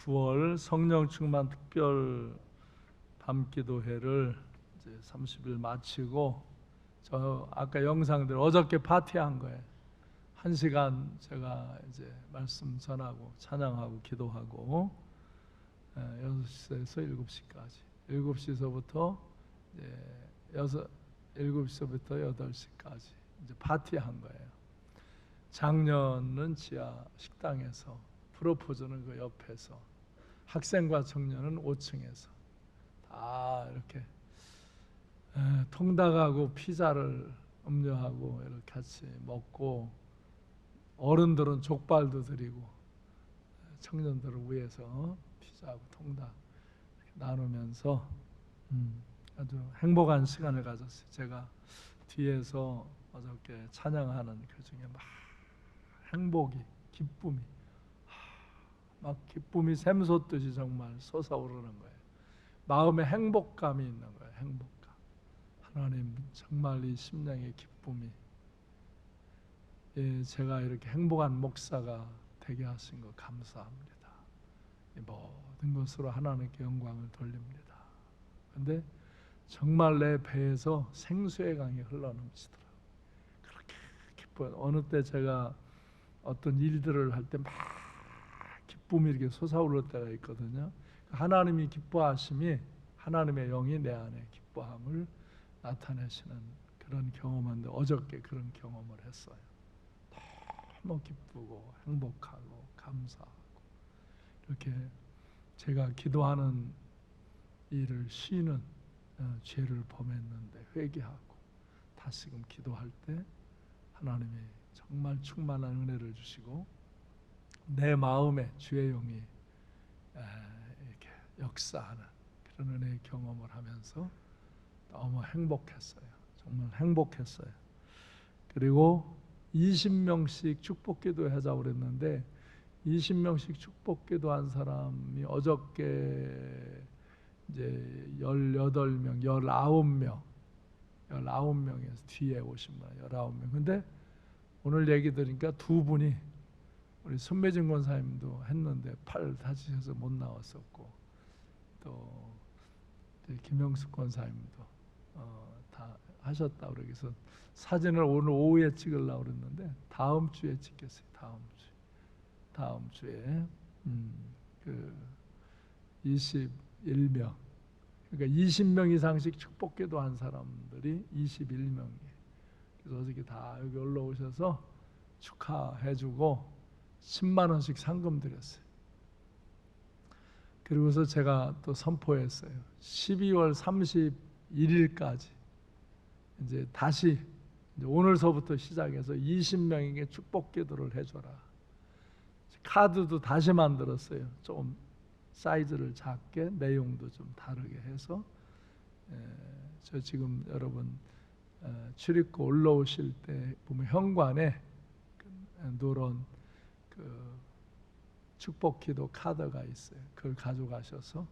9월 성령 충만 특별 밤기도회를 이제 30일 마치고 저 아까 영상들 어저께 파티한 거예요. 1시간 제가 이제 말씀 전하고 찬양하고 기도하고 6시에서 7시까지 7시서부터 이제 7시부터 8시까지 이제 파티한 거예요. 장년은 지하 식당에서, 프로포즈는 그 옆에서, 학생과 청년은 5층에서 다 이렇게 통닭하고 피자를 음료하고 이렇게 같이 먹고, 어른들은 족발도 드리고 청년들을 위해서 피자하고 통닭 나누면서 아주 행복한 시간을 가졌어요. 제가 뒤에서 어저께 찬양하는 그 중에 막 행복이, 기쁨이, 막 기쁨이 샘솟듯이 정말 솟아오르는 거예요. 마음에 행복감이 있는 거예요. 행복감. 하나님 정말 이 심령의 기쁨이, 제가 이렇게 행복한 목사가 되게 하신 거 감사합니다. 모든 것으로 하나님께 영광을 돌립니다. 그런데 정말 내 배에서 생수의 강이 흘러넘치더라고요. 그렇게 기뻐요. 어느 때 제가 어떤 일들을 할 때 막 기쁨이 이렇게 솟아오를 때가 있거든요. 하나님이 기뻐하심이, 하나님의 영이 내 안에 기뻐함을 나타내시는 그런 경험인데 어저께 그런 경험을 했어요. 너무 기쁘고 행복하고 감사하고, 이렇게 제가 기도하는 일을 쉬는 죄를 범했는데 회개하고 다시금 기도할 때 하나님이 정말 충만한 은혜를 주시고 내 마음에 주의 영이 이렇게 역사하는 그런 은혜의 경험을 하면서 너무 행복했어요. 정말 행복했어요. 그리고 20명씩 축복기도 하자고 그랬는데 20명씩 축복기도 한 사람이 어저께 이제 18명, 19명에서 뒤에 오신 분 19명. 근데 오늘 얘기 들으니까 두 분이, 우리 손매진 권사님도 했는데 팔 다치셔서 못 나왔었고, 또 김영숙 권사님도 다 하셨다고 그래서 사진을 오늘 오후에 찍으려고 그랬는데 다음 주에 찍겠어요. 다음 주에 그 21명, 그러니까 20명 이상씩 축복기도 한 사람들이 21명이에요. 그래서 어저께 다 여기 올라오셔서 축하해주고 10만 원씩 상금 드렸어요. 그리고서 제가 또 선포했어요. 12월 31일까지 이제 다시 이제 오늘서부터 시작해서 20명에게 축복기도를 해줘라. 카드도 다시 만들었어요. 좀 사이즈를 작게, 내용도 좀 다르게 해서. 저 지금 여러분 출입구 올라오실 때 보면 현관에 노란 그 축복기도 카드가 있어요. 그걸 가져가셔서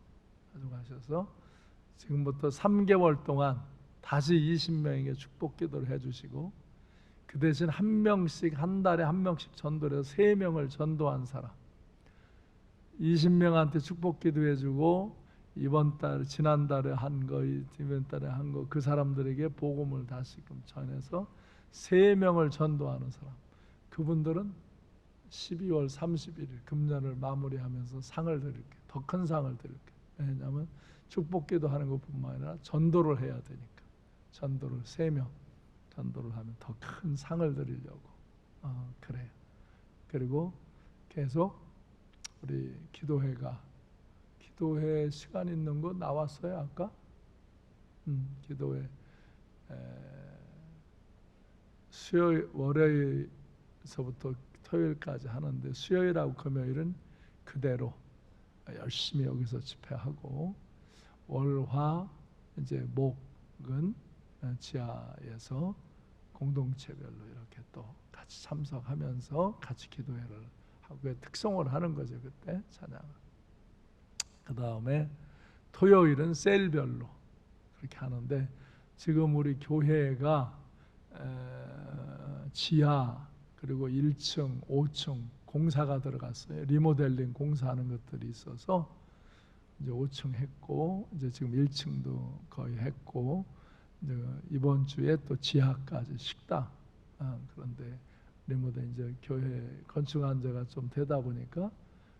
지금부터 3개월 동안 다시 20명에게 축복기도를 해주시고, 그 대신 한 명씩, 한 달에 한 명씩 전도를 해서 3명을 전도한 사람, 20명한테 축복기도 해주고 이번 달, 지난달에 한 거, 이번 달에 한 거, 그 사람들에게 복음을 다시금 전해서 3명을 전도하는 사람, 그분들은 12월 31일 금년을 마무리하면서 상을 드릴게요. 더 큰 상을 드릴게요. 왜냐하면 축복기도 하는 것뿐만 아니라 전도를 해야 되니까. 전도를 3명 전도를 하면 더 큰 상을 드리려고 그래요. 그리고 계속 우리 기도회 시간 있는 거 나왔어요 아까? 기도회 수요일, 월요일서부터 토요일까지 하는데 수요일하고 금요일은 그대로 열심히 여기서 집회하고, 월화 이제 목은 지하에서 공동체별로 이렇게 또 같이 참석하면서 같이 기도회를 하고 특성을 하는 거죠. 그때 찬양. 그 다음에 토요일은 셀별로 그렇게 하는데, 지금 우리 교회가 지하 그리고 1층, 5층 공사가 들어갔어요. 리모델링 공사하는 것들이 있어서 이제 5층 했고 이제 지금 1층도 거의 했고 이제 이번 주에 또 지하까지 식당 그런데 리모델 이제 교회 건축한 지가 좀 되다 보니까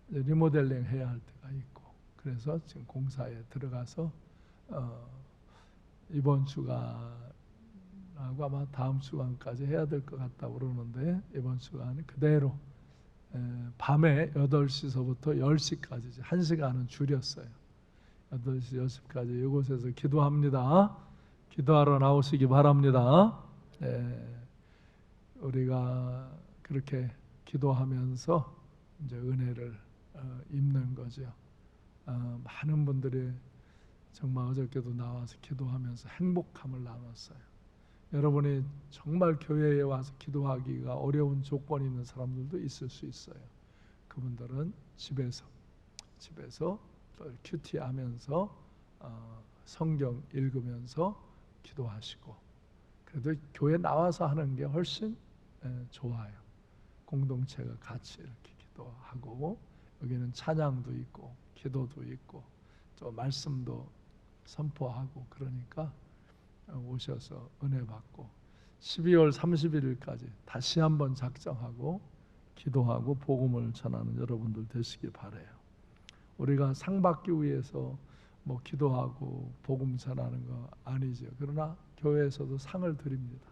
이제 리모델링 해야 할 때가 있고 그래서 지금 공사에 들어가서 이번 주가 하고 아마 다음 주간까지 해야 될 것 같다고 그러는데 이번 주간은 그대로 밤에 8시서부터 10시까지 1시간은 줄였어요. 8시, 10시까지 이곳에서 기도합니다. 기도하러 나오시기 바랍니다. 우리가 그렇게 기도하면서 이제 은혜를 입는 거죠. 많은 분들이 정말 어저께도 나와서 기도하면서 행복함을 나눴어요. 여러분이 정말 교회에 와서 기도하기가 어려운 조건이 있는 사람들도 있을 수 있어요. 그분들은 집에서 또 큐티하면서 성경 읽으면서 기도하시고 그래도 교회 나와서 하는 게 훨씬 좋아요. 공동체가 같이 이렇게 기도하고 여기는 찬양도 있고 기도도 있고 또 말씀도 선포하고 그러니까 오셔서 은혜 받고 12월 31일까지 다시 한번 작정하고 기도하고 복음을 전하는 여러분들 되시길 바라요. 우리가 상 받기 위해서 뭐 기도하고 복음 전하는 거 아니죠. 그러나 교회에서도 상을 드립니다.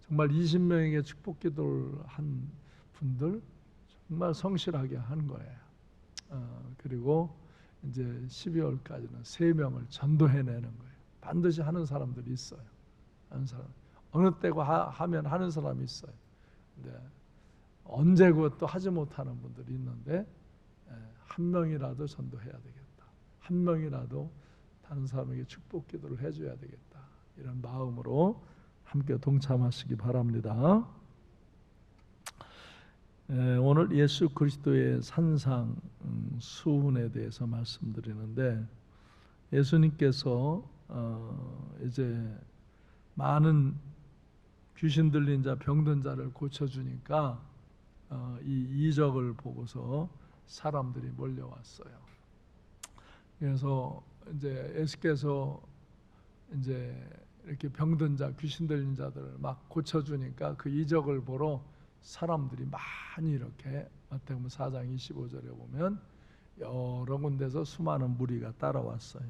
정말 20명에게 축복 기도를 한 분들 정말 성실하게 한 거예요. 그리고 이제 12월까지는 3명을 전도해내는 거예요. 반드시 하는 사람들이 있어요. 하는 사람 어느 때고 하면 하는 사람이 있어요. 근데 언제 그것도 하지 못하는 분들이 있는데 한 명이라도 전도해야 되겠다. 한 명이라도 다른 사람에게 축복 기도를 해줘야 되겠다. 이런 마음으로 함께 동참하시기 바랍니다. 오늘 예수 그리스도의 산상 수훈에 대해서 말씀드리는데 예수님께서 이제 많은 귀신 들린 자, 병든 자를 고쳐주니까 이 이적을 보고서 사람들이 몰려왔어요. 그래서 이제 예수께서 이제 이렇게 병든 자, 귀신 들린 자들을 막 고쳐주니까 그 이적을 보러 사람들이 많이 이렇게 마태복음 4장 25절에 보면 여러 군데서 수많은 무리가 따라왔어요.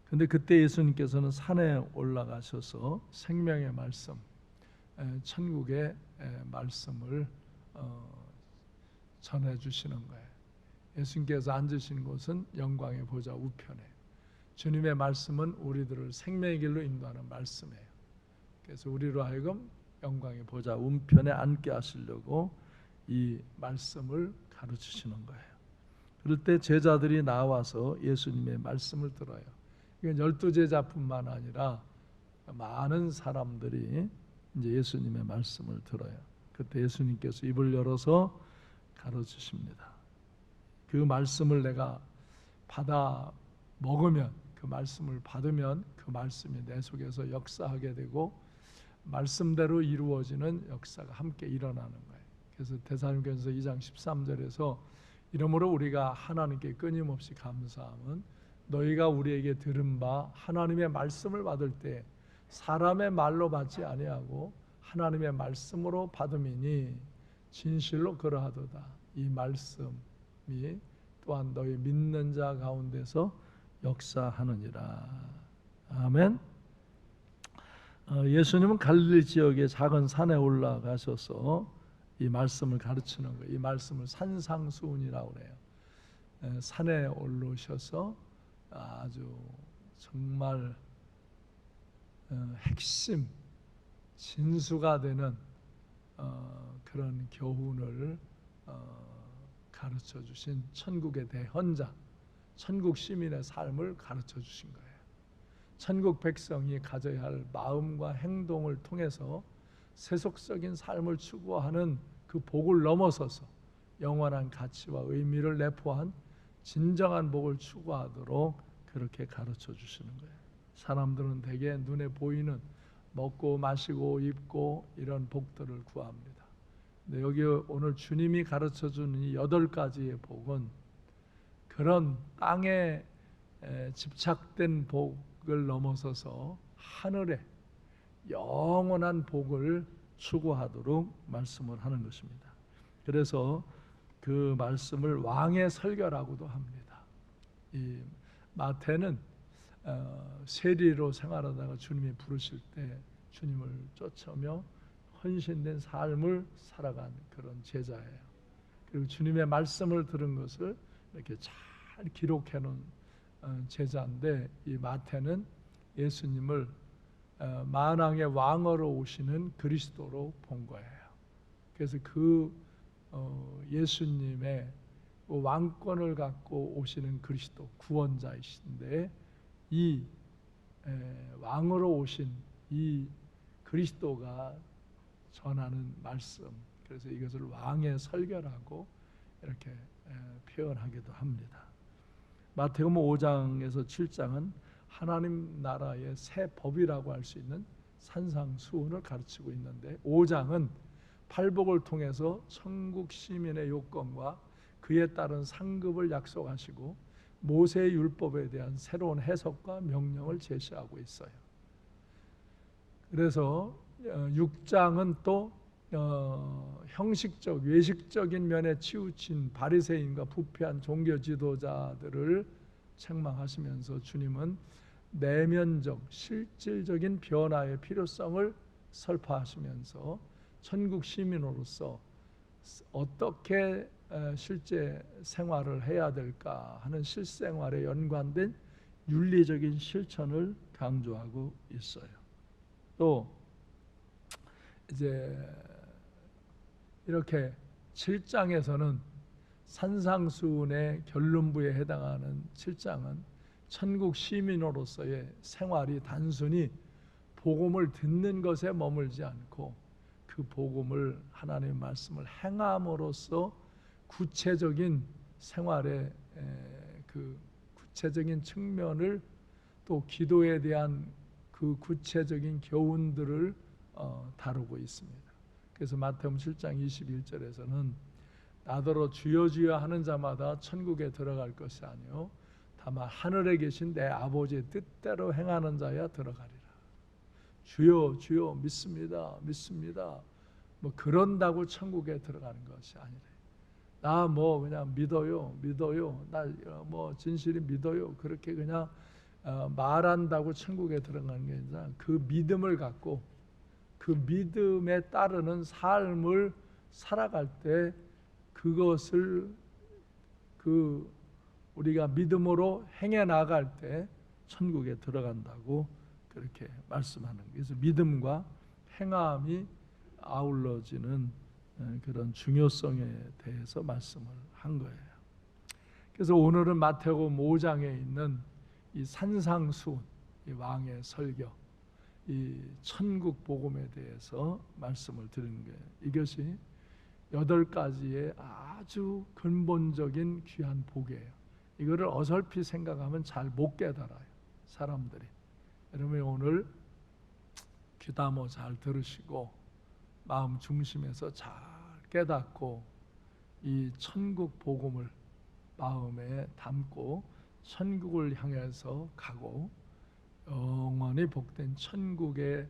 근데 그때 예수님께서는 산에 올라가셔서 생명의 말씀, 천국의 말씀을 전해주시는 거예요. 예수님께서 앉으신 곳은 영광의 보좌 우편에 주님의 말씀은 우리들을 생명의 길로 인도하는 말씀이에요. 그래서 우리로 하여금 영광의 보좌 우편에 앉게 하시려고 이 말씀을 가르치시는 거예요. 그럴 때 제자들이 나와서 예수님의 말씀을 들어요. 이건 12제자뿐만 아니라 많은 사람들이 이제 예수님의 말씀을 들어요. 그때 예수님께서 입을 열어서 가르치십니다. 그 말씀을 내가 받아 먹으면, 그 말씀을 받으면 그 말씀이 내 속에서 역사하게 되고 말씀대로 이루어지는 역사가 함께 일어나는 거예요. 그래서 데살로니가전서 2장 13절에서 이러므로 우리가 하나님께 끊임없이 감사함은 너희가 우리에게 들은 바 하나님의 말씀을 받을 때 사람의 말로 받지 아니하고 하나님의 말씀으로 받음이니 진실로 그러하도다. 이 말씀이 또한 너희 믿는 자 가운데서 역사하느니라. 아멘. 예수님은 갈릴리 지역의 작은 산에 올라가셔서 이 말씀을 가르치는 거예요. 이 말씀을 산상수훈이라고 그래요. 산에 올라오셔서 아주 정말 핵심 진수가 되는 그런 교훈을 가르쳐 주신 천국의 대헌장, 천국 시민의 삶을 가르쳐 주신 거예요. 천국 백성이 가져야 할 마음과 행동을 통해서 세속적인 삶을 추구하는 그 복을 넘어서서 영원한 가치와 의미를 내포한 진정한 복을 추구하도록 그렇게 가르쳐 주시는 거예요. 사람들은 대개 눈에 보이는 먹고 마시고 입고 이런 복들을 구합니다. 근데 여기 오늘 주님이 가르쳐 주는 이 8가지의 복은 그런 땅에 집착된 복을 넘어서서 하늘에 영원한 복을 추구하도록 말씀을 하는 것입니다. 그래서 그 말씀을 왕의 설교라고도 합니다. 이 마태는 세리로 생활하다가 주님이 부르실 때 주님을 쫓으며 헌신된 삶을 살아간 그런 제자예요. 그리고 주님의 말씀을 들은 것을 이렇게 잘 기록해 놓은 제자인데, 이 마태는 예수님을 만왕의 왕으로 오시는 그리스도로 본 거예요. 그래서 그 예수님의 왕권을 갖고 오시는 그리스도 구원자이신데, 이 왕으로 오신 이 그리스도가 전하는 말씀, 그래서 이것을 왕의 설교라고 이렇게 표현하기도 합니다. 마태복음 5장에서 7장은 하나님 나라의 새 법이라고 할 수 있는 산상수훈을 가르치고 있는데, 5장은 팔복을 통해서 천국 시민의 요건과 그에 따른 상급을 약속하시고 모세의 율법에 대한 새로운 해석과 명령을 제시하고 있어요. 그래서 6장은 또 형식적, 외식적인 면에 치우친 바리새인과 부패한 종교 지도자들을 책망하시면서 주님은 내면적, 실질적인 변화의 필요성을 설파하시면서 천국 시민으로서 어떻게 실제 생활을 해야 될까 하는 실생활에 연관된 윤리적인 실천을 강조하고 있어요. 또 이제 이렇게 7장에서는 산상수훈의 결론부에 해당하는 7장은 천국 시민으로서의 생활이 단순히 복음을 듣는 것에 머물지 않고 그 복음을, 하나님의 말씀을 행함으로써 구체적인 생활의 그 구체적인 측면을, 또 기도에 대한 그 구체적인 교훈들을 다루고 있습니다. 그래서 마태복음 7장 21절에서는 나더러 주여 주여 하는 자마다 천국에 들어갈 것이 아니요 다만 하늘에 계신 내 아버지의 뜻대로 행하는 자야 들어가리라. 주여 주여 믿습니다 믿습니다 뭐 그런다고 천국에 들어가는 것이 아니래. 나 뭐 그냥 믿어요 나 뭐 진실이 믿어요 그렇게 그냥 말한다고 천국에 들어가는 게 아니라 그 믿음을 갖고 그 믿음에 따르는 삶을 살아갈 때 그것을 우리가 믿음으로 행해 나갈 때 천국에 들어간다고 그렇게 말씀하는 거예요. 그래서 믿음과 행함이 아울러지는 그런 중요성에 대해서 말씀을 한 거예요. 그래서 오늘은 마태복음 5장에 있는 이 산상수훈, 이 왕의 설교, 이 천국 복음에 대해서 말씀을 드리는 거예요. 이것이 8가지의 아주 근본적인 귀한 복이에요. 이거를 어설피 생각하면 잘 못 깨달아요, 사람들이. 여러분 오늘 귀담아 잘 들으시고 마음 중심에서 잘 깨닫고 이 천국 복음을 마음에 담고 천국을 향해서 가고 영원히 복된 천국에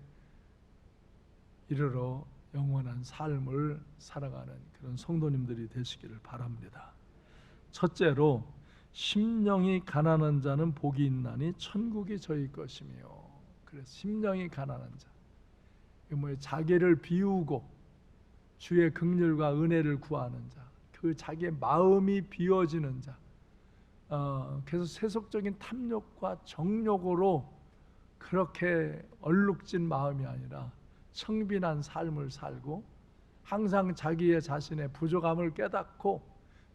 이르러 영원한 삶을 살아가는 그런 성도님들이 되시기를 바랍니다. 첫째로 심령이 가난한 자는 복이 있나니 천국이 저희 것이며. 그래서 심령이 가난한 자, 자기를 비우고 주의 긍휼과 은혜를 구하는 자, 그 자기의 마음이 비워지는 자, 그래서 세속적인 탐욕과 정욕으로 그렇게 얼룩진 마음이 아니라 청빈한 삶을 살고 항상 자기의 자신의 부족함을 깨닫고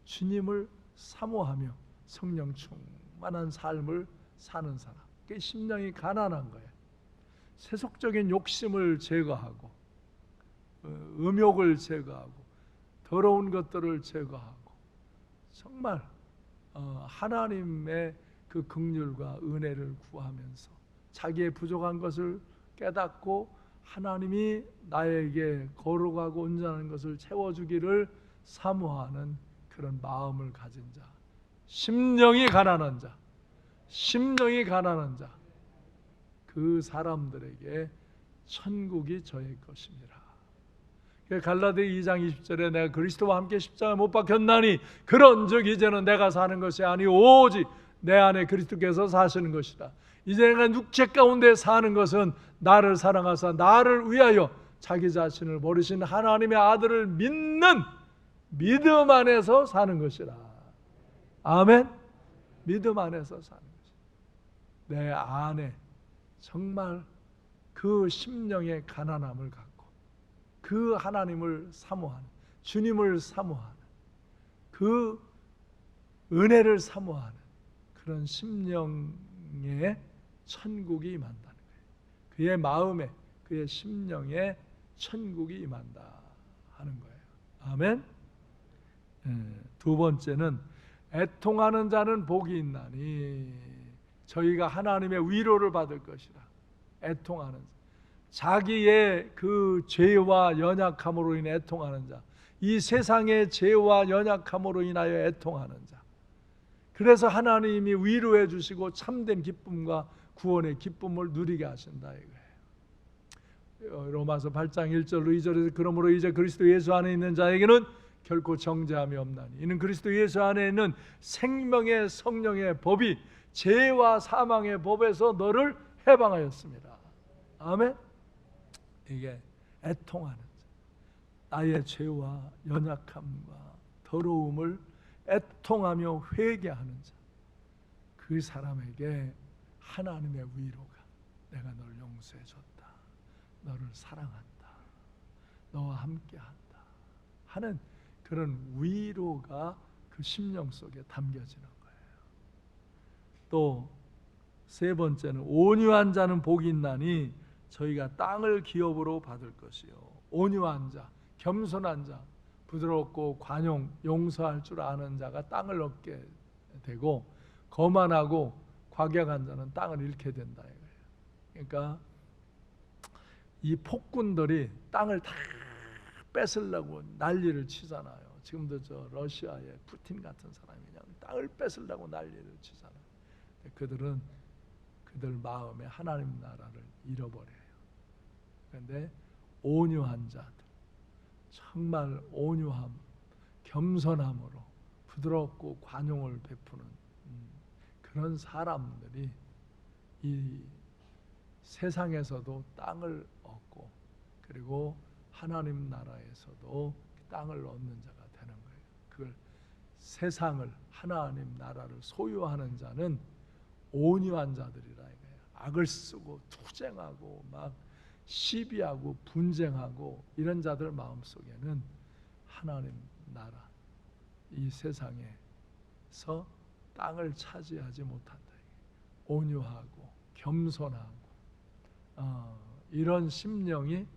주님을 사모하며 성령 충만한 삶을 사는 사람, 그게 심령이 가난한 거예요. 세속적인 욕심을 제거하고 음욕을 제거하고 더러운 것들을 제거하고 정말 하나님의 그 긍휼과 은혜를 구하면서 자기의 부족한 것을 깨닫고 하나님이 나에게 거룩하고 온전한 것을 채워주기를 사모하는 그런 마음을 가진 자, 심령이 가난한 자, 심령이 가난한 자, 그 사람들에게 천국이 저의 것입니다. 갈라디 2장 20절에 내가 그리스도와 함께 십자가에 못 박혔나니 그런즉 이제는 내가 사는 것이 아니 오직 내 안에 그리스도께서 사시는 것이다. 이제 내가 육체 가운데 사는 것은 나를 사랑하사 나를 위하여 자기 자신을 버리신 하나님의 아들을 믿는 믿음 안에서 사는 것이라. 아멘. 믿음 안에서 사는 것이다. 내 안에 정말 그 심령의 가난함을 갖고 그 하나님을 사모하는, 주님을 사모하는, 그 은혜를 사모하는 그런 심령의 천국이 임한다는 거예요. 그의 마음에, 그의 심령에 천국이 임한다 하는 거예요. 아멘. 두 번째는 애통하는 자는 복이 있나니 저희가 하나님의 위로를 받을 것이라. 애통하는 자, 자기의 그 죄와 연약함으로 인해 애통하는 자, 이 세상의 죄와 연약함으로 인하여 애통하는 자, 그래서 하나님이 위로해 주시고 참된 기쁨과 구원의 기쁨을 누리게 하신다 이거예요. 로마서 8장 1절로 2절에서 그러므로 이제 그리스도 예수 안에 있는 자에게는 결코 정죄함이 없나니 이는 그리스도 예수 안에 있는 생명의 성령의 법이 죄와 사망의 법에서 너를 해방하였습니다. 아멘. 이게 애통하는 자, 나의 죄와 연약함과 더러움을 애통하며 회개하는 자, 그 사람에게 하나님의 위로가 내가 너를 용서해 줬다, 너를 사랑한다, 너와 함께한다 하는 그런 위로가 그 심령 속에 담겨지는 거예요. 또 세 번째는 온유한 자는 복이 있나니 저희가 땅을 기업으로 받을 것이요. 온유한 자, 겸손한 자, 부드럽고 관용, 용서할 줄 아는 자가 땅을 얻게 되고 거만하고 과격한 자는 땅을 잃게 된다 이거예요. 그러니까 이 폭군들이 땅을 다 뺏으려고 난리를 치잖아요. 지금도 저 러시아의 푸틴 같은 사람이 그냥 땅을 뺏으려고 난리를 치잖아요. 그들은 그들 마음에 하나님 나라를 잃어버려요. 그런데 온유한 자들, 정말 온유함, 겸손함으로 부드럽고 관용을 베푸는 그런 사람들이 이 세상에서도 땅을 얻고 그리고 하나님 나라에서도 땅을 얻는 자가 되는 거예요. 그걸 세상을, 하나님 나라를 소유하는 자는 온유한 자들이라 이거예요. 악을 쓰고 투쟁하고 막 시비하고 분쟁하고 이런 자들 마음속에는 하나님 나라, 이 세상에서 땅을 차지하지 못한다. 온유하고 겸손하고 이런 심령이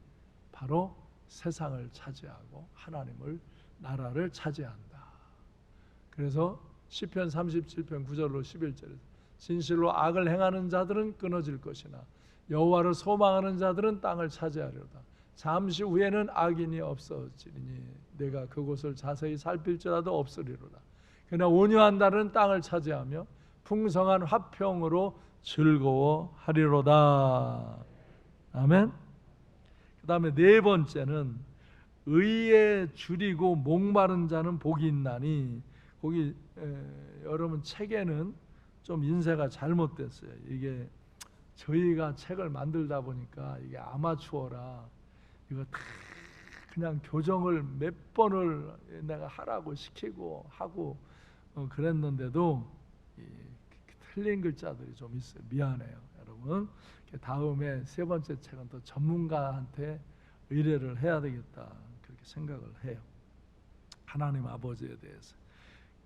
바로 세상을 차지하고 하나님을 나라를 차지한다. 그래서 시편 37편 9절로 11절에서 진실로 악을 행하는 자들은 끊어질 것이나 여호와를 소망하는 자들은 땅을 차지하려다. 잠시 후에는 악인이 없어지리니 내가 그곳을 자세히 살필지라도 없으리로다. 그러나 온유한 자는 땅을 차지하며 풍성한 화평으로 즐거워하리로다. 아멘. 그 다음에 네 번째는 의에 줄이고 목마른 자는 복이 있나니, 거기 여러분 책에는 좀 인쇄가 잘못됐어요. 이게 저희가 책을 만들다 보니까 이게 아마추어라 이거 다 그냥 교정을 몇 번을 내가 하라고 시키고 하고 그랬는데도 틀린 글자들이 좀 있어요. 미안해요 여러분. 다음에 세 번째 책은 또 전문가한테 의뢰를 해야 되겠다 그렇게 생각을 해요. 하나님 아버지에 대해서.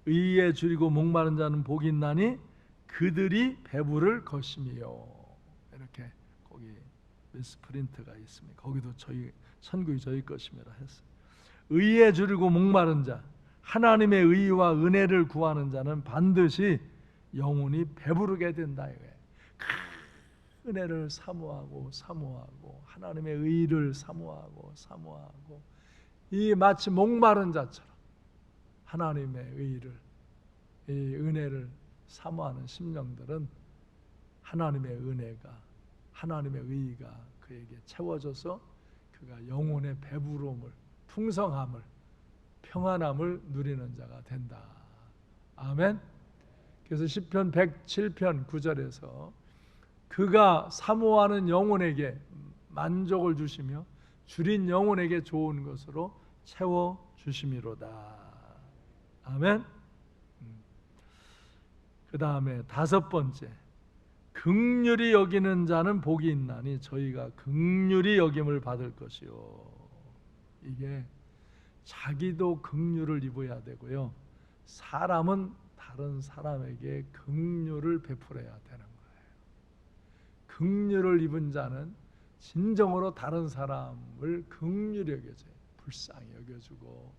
의에 줄이고 목마른 자는 복이 있나니 그들이 배부를 것이며, 이렇게 거기 미스프린트가 있습니다. 거기도 저희 천국이 저희 것입니다 했어요. 의에 줄이고 목마른 자, 하나님의 의와 은혜를 구하는 자는 반드시 영혼이 배부르게 된다 이거예요. 은혜를 사모하고 하나님의 의를 사모하고 이 마치 목마른 자처럼 하나님의 의를, 이 은혜를 사모하는 심령들은 하나님의 은혜가, 하나님의 의가 그에게 채워져서 그가 영혼의 배부름을, 풍성함을, 평안함을 누리는 자가 된다. 아멘. 그래서 시편 107편 9절에서 그가 사모하는 영혼에게 만족을 주시며 줄인 영혼에게 좋은 것으로 채워 주심이로다. 아멘. 그 다음에 다섯 번째, 긍휼히 여기는 자는 복이 있나니 저희가 긍휼히 여김을 받을 것이요. 이게 자기도 긍휼을 입어야 되고요, 사람은 다른 사람에게 긍휼을 베풀어야 되는 거예요. 긍휼을 입은 자는 진정으로 다른 사람을 긍휼히 여겨줘요. 불쌍히 여겨주고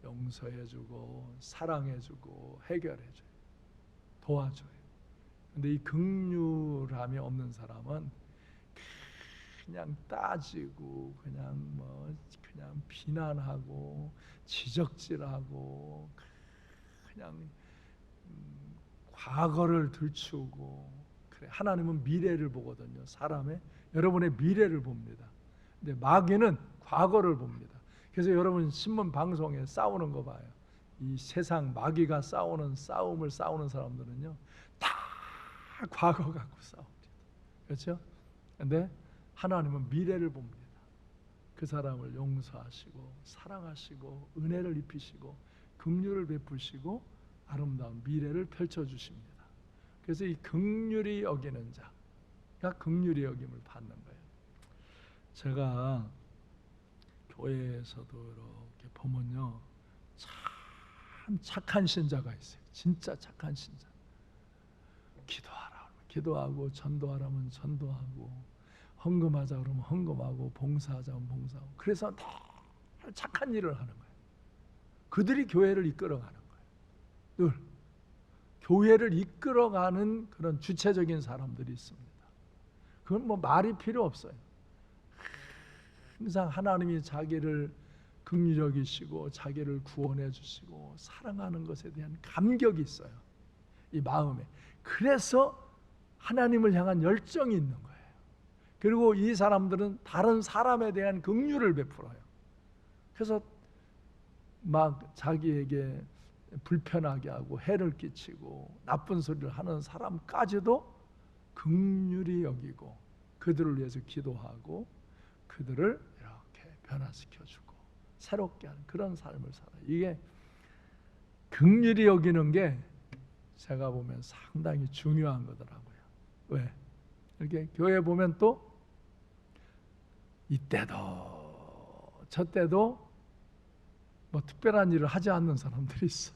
용서해주고 사랑해주고 해결해줘요. 도와줘요. 근데 이 긍휼함이 없는 사람은 그냥 따지고 그냥 비난하고 지적질하고 그냥 과거를 들추고 그래. 하나님은 미래를 보거든요. 여러분의 미래를 봅니다. 근데 마귀는 과거를 봅니다. 그래서 여러분 신문 방송에 싸우는 거 봐요. 이 세상 마귀가 싸우는 싸움을 싸우는 사람들은요, 다 과거 갖고 싸웁니다. 그렇죠? 근데 하나님은 미래를 봅니다. 그 사람을 용서하시고 사랑하시고 은혜를 입히시고 긍휼을 베푸시고 아름다운 미래를 펼쳐주십니다. 그래서 이 긍휼히 여기는 자가 긍휼히 여김을 받는 거예요. 제가 교회에서도 이렇게 보면요, 참 착한 신자가 있어요. 진짜 착한 신자. 기도하라 그러면 기도하고, 전도하라면 전도하고, 헌금하자 그러면 헌금하고, 봉사하자 그러면 봉사하고. 그래서 늘 착한 일을 하는 거예요. 그들이 교회를 이끌어가는 거예요. 늘 교회를 이끌어가는 그런 주체적인 사람들이 있습니다. 그건 뭐 말이 필요 없어요. 항상 하나님이 자기를 긍휼히 여기시고 자기를 구원해 주시고 사랑하는 것에 대한 감격이 있어요, 이 마음에. 그래서 하나님을 향한 열정이 있는 거예요. 그리고 이 사람들은 다른 사람에 대한 긍휼을 베풀어요. 그래서 막 자기에게 불편하게 하고 해를 끼치고 나쁜 소리를 하는 사람까지도 긍휼히 여기고 그들을 위해서 기도하고 그들을 이렇게 변화시켜주고 새롭게 하는 그런 삶을 살아요. 이게 긍휼히 여기는 게 제가 보면 상당히 중요한 거더라고요. 왜? 이렇게 교회 보면 또 이때도 저때도 뭐 특별한 일을 하지 않는 사람들이 있어.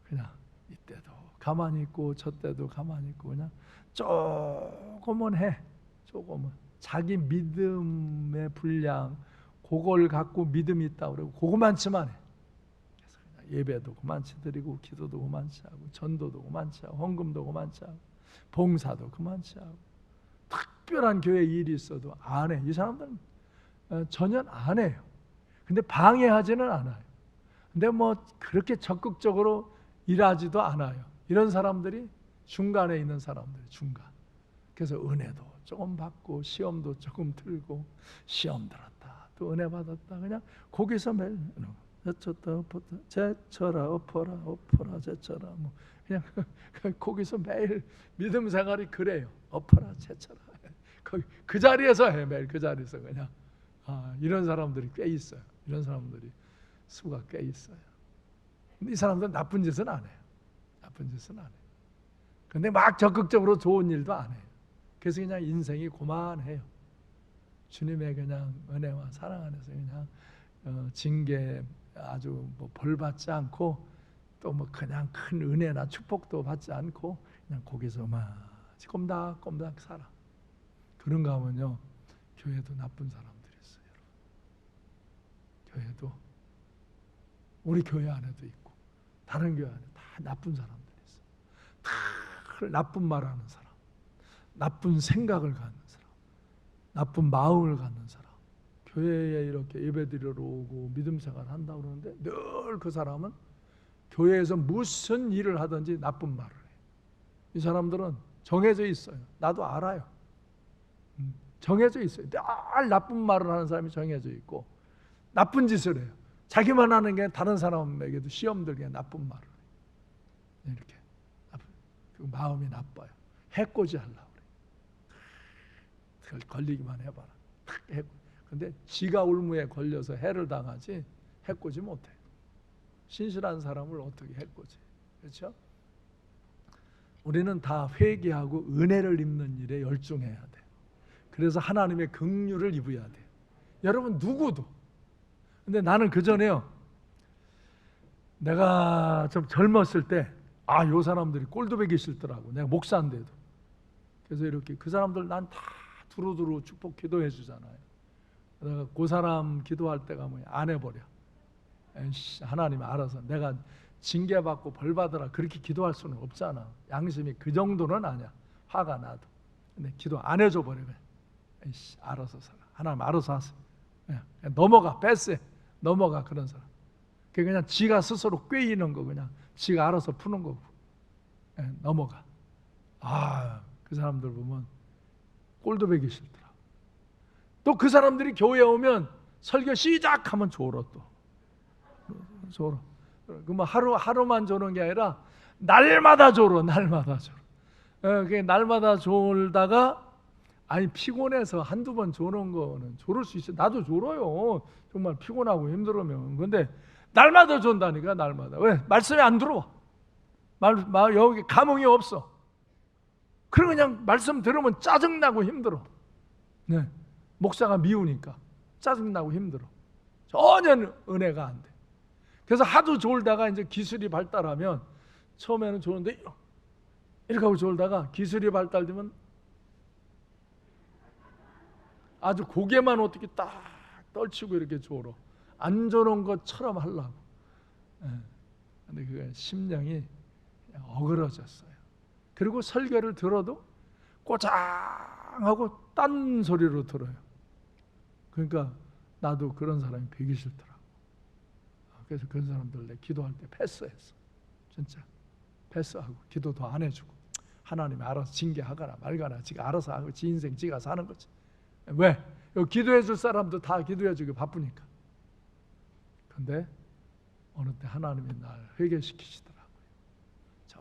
그냥 이때도 가만히 있고 저때도 가만히 있고 그냥 조금은 해. 조금은 자기 믿음의 분량 그걸 갖고 믿음이 있다고 그러고 그거만치만 해. 그래서 그냥 예배도 그만치 드리고 기도도 그만치 하고 전도도 그만치 하고 헌금도 그만치 하고 봉사도 그만치 하고 특별한 교회 일이 있어도 안 해. 이 사람들은 전혀 안 해요. 근데 방해하지는 않아요. 근데 뭐 그렇게 적극적으로 일하지도 않아요. 이런 사람들이 중간에 있는 사람들이 중간. 그래서 은혜도 조금 받고 시험도 조금 들고 시험 들었다 또 은혜 받았다 그냥 거기서 매일 제쳤다 엎었다 제쳐라 엎어라 제쳐라 뭐 그냥 거기서 매일 믿음 생활이 그래요. 엎어라 제쳐라 거기 그 자리에서 해. 매일 그 자리에서 그냥 이런 사람들이 꽤 있어요. 이런 사람들이 수가 꽤 있어요. 근데 이 사람들은 나쁜 짓은 안 해요. 나쁜 짓은 안 해요. 근데 막 적극적으로 좋은 일도 안 해요. 그래서 그냥 인생이 고만해요. 주님의 그냥 은혜와 사랑 안에서 그냥 징계 아주 뭐 벌 받지 않고 또 뭐 그냥 큰 은혜나 축복도 받지 않고 그냥 거기서만 꼼닥꼼닥 살아. 그런가 하면요, 교회도 나쁜 사람들이 있어요. 여러분. 교회도 우리 교회 안에도 있고 다른 교회 안에 다 나쁜 사람들이 있어요. 다 나쁜 말하는 사람, 나쁜 생각을 갖는 사람, 나쁜 마음을 갖는 사람, 교회에 이렇게 예배드리러 오고 믿음 생활 한다고 그러는데 늘 그 사람은 교회에서 무슨 일을 하든지 나쁜 말을 해요. 이 사람들은 정해져 있어요. 나도 알아요. 정해져 있어요. 늘 나쁜 말을 하는 사람이 정해져 있고 나쁜 짓을 해요. 자기만 하는 게 다른 사람에게도 시험 들게 나쁜 말을 해요. 이렇게 그 마음이 나빠요. 해코지 하려고 그래요. 걸리기만 해봐라. 근데 지가 울무에 걸려서 해를 당하지 해코지 못해. 신실한 사람을 어떻게 해코지? 그렇죠? 우리는 다 회개하고 은혜를 입는 일에 열중해야 돼. 그래서 하나님의 긍휼을 입어야 돼. 여러분 누구도. 근데 나는 그 전에요. 내가 좀 젊었을 때, 요 사람들이 꼴도배기 싫더라고. 내가 목사인데도. 그래서 이렇게 그 사람들 난 다 두루두루 축복 기도해 주잖아요. 내가 그 사람 기도할 때가 뭐야? 안 해버려. 에이씨, 하나님 알아서 내가 징계받고 벌 받으라 그렇게 기도할 수는 없잖아. 양심이 그 정도는 아니야. 화가 나도. 근데 기도 안 해줘 버려. 에이씨, 알아서 살아. 하나님 알아서 하세요. 그냥 넘어가, 패스해. 넘어가. 그런 사람. 그냥 지가 스스로 꿰이는 거 그냥 지가 알아서 푸는 거고. 넘어가. 그 사람들 보면 꼴도 배기 싫더라. 또 그 사람들이 교회에 오면 설교 시작하면 졸어 또. 졸어. 그러면 하루만 조는 게 아니라 날마다 졸어. 날마다 졸어. 날마다 졸다가 피곤해서 한두 번 조는 거는 졸을 수 있어요. 나도 졸어요. 정말 피곤하고 힘들으면. 근데 날마다 존다니까. 날마다. 왜? 말씀이 안 들어와. 여기 감흥이 없어. 그럼 그냥 말씀 들으면 짜증나고 힘들어. 네. 목사가 미우니까 짜증나고 힘들어. 전혀 은혜가 안 돼. 그래서 하도 졸다가 이제 기술이 발달하면 처음에는 좋은데 이렇게 하고 졸다가 기술이 발달되면 아주 고개만 어떻게 딱 떨치고 이렇게 졸어. 안 졸은 것처럼 하려고. 근데 그게 심령이 어그러졌어요. 그리고 설교를 들어도 꼬장하고 딴 소리로 들어요. 그러니까 나도 그런 사람이 되기 싫더라고. 그래서 그런 사람들 내 기도할 때 패스했어. 진짜 패스하고 기도도 안 해주고 하나님이 알아서 징계하거나 말거나 지가 알아서 하고 지 인생 지가 사는 거지. 왜? 여기 기도해 줄 사람도 다 기도해 주기 바쁘니까. 근데 어느 때 하나님이 날 회개시키시더라고요. 저